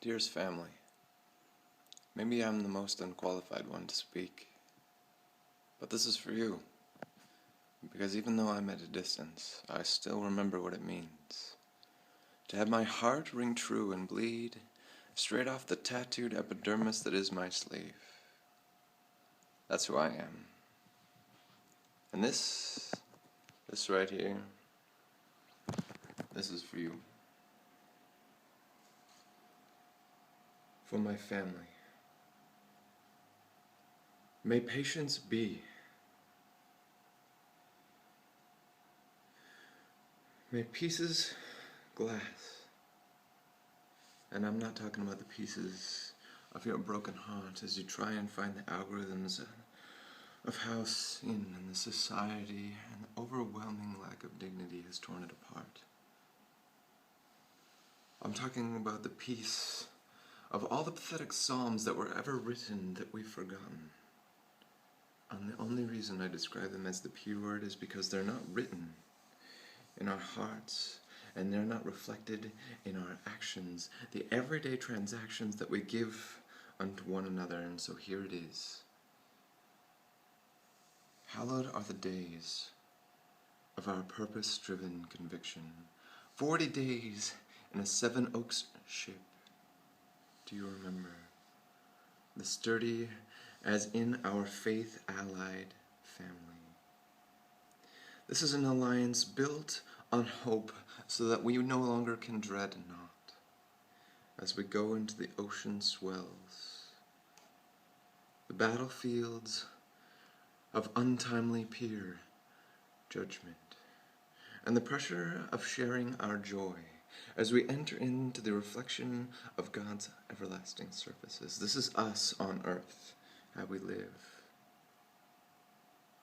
Dearest family, maybe I'm the most unqualified one to speak, but this is for you, because even though I'm at a distance, I still remember what it means to have my heart ring true and bleed straight off the tattooed epidermis that is my sleeve. That's who I am. And this right here, this is for you. For my family. May patience be. May pieces glass. And I'm not talking about the pieces of your broken heart as you try and find the algorithms of how sin and the society and the overwhelming lack of dignity has torn it apart. I'm talking about the piece of all the pathetic psalms that were ever written that we've forgotten. And the only reason I describe them as the P word is because they're not written in our hearts, and they're not reflected in our actions, the everyday transactions that we give unto one another. And so here it is. Hallowed are the days of our purpose-driven conviction. 40 days in a 7 Oaks ship. Do you remember? The sturdy as in our faith-allied family. This is an alliance built on hope so that we no longer can dread not as we go into the ocean swells, the battlefields of untimely peer judgment, and the pressure of sharing our joy as we enter into the reflection of God's everlasting surfaces. This is us on earth, how we live.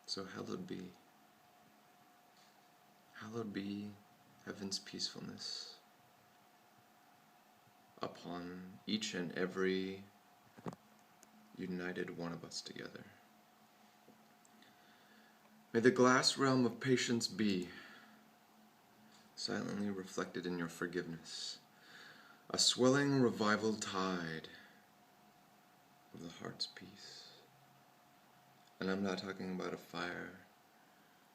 So hallowed be heaven's peacefulness upon each and every united one of us together. May the glass realm of patience be silently reflected in your forgiveness, a swelling revival tide of the heart's peace. And I'm not talking about a fire.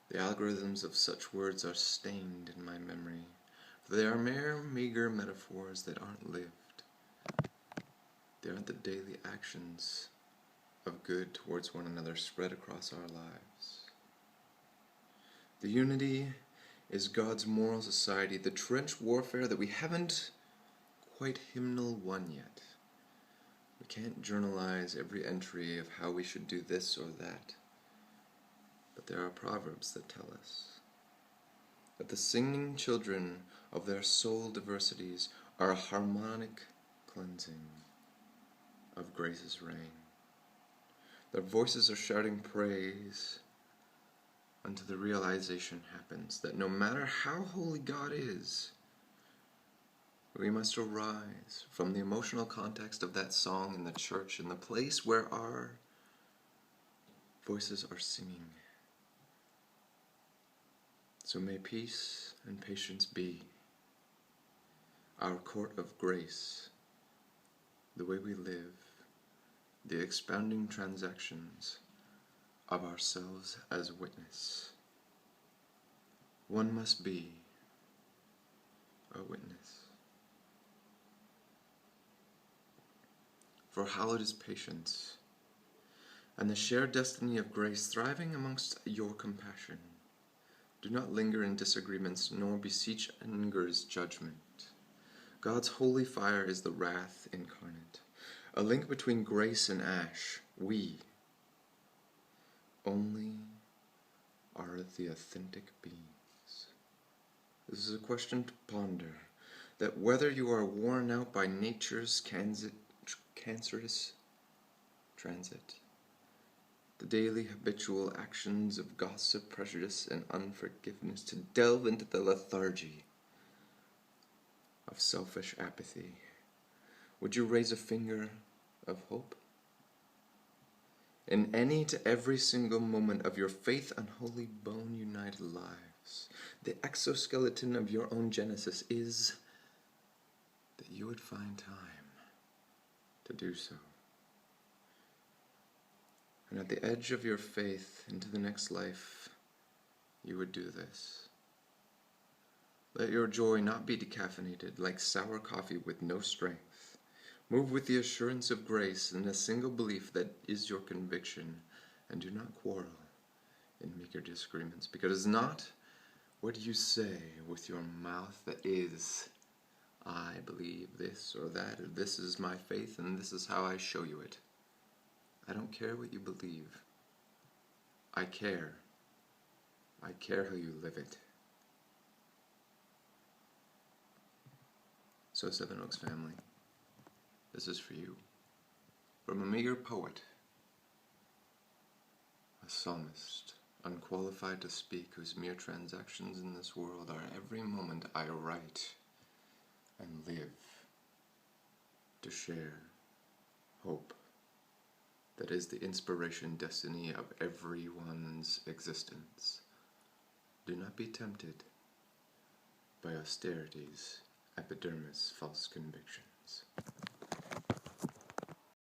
The algorithms of such words are stained in my memory, for they are mere meager metaphors that aren't lived. They aren't the daily actions of good towards one another spread across our lives. The unity is God's moral society, the trench warfare that we haven't quite hymnal won yet. We can't journalize every entry of how we should do this or that. But there are proverbs that tell us that the singing children of their soul diversities are a harmonic cleansing of grace's rain. Their voices are shouting praise until the realization happens that no matter how holy God is, we must arise from the emotional context of that song in the church, in the place where our voices are singing. So may peace and patience be our court of grace, the way we live, the expounding transactions of ourselves as witness. One must be a witness. For hallowed is patience, and the shared destiny of grace thriving amongst your compassion. Do not linger in disagreements, nor beseech anger's judgment. God's holy fire is the wrath incarnate, a link between grace and ash. We only are the authentic beings. This is a question to ponder, that whether you are worn out by nature's cancerous transit, the daily habitual actions of gossip, prejudice, and unforgiveness, to delve into the lethargy of selfish apathy, would you raise a finger of hope? In any to every single moment of your faith and holy bone-united lives, the exoskeleton of your own genesis is that you would find time to do so. And at the edge of your faith into the next life, you would do this. Let your joy not be decaffeinated like sour coffee with no strength. Move with the assurance of grace and a single belief that is your conviction, and do not quarrel in meager disagreements, because it is not what you say with your mouth that is, I believe this or that, or this is my faith and this is how I show you it. I don't care what you believe. I care. I care how you live it. So Seven Oaks family, this is for you. From a meager poet, a psalmist, unqualified to speak, whose mere transactions in this world are every moment I write and live to share hope that is the inspiration destiny of everyone's existence. Do not be tempted by austerity's epidermis false convictions.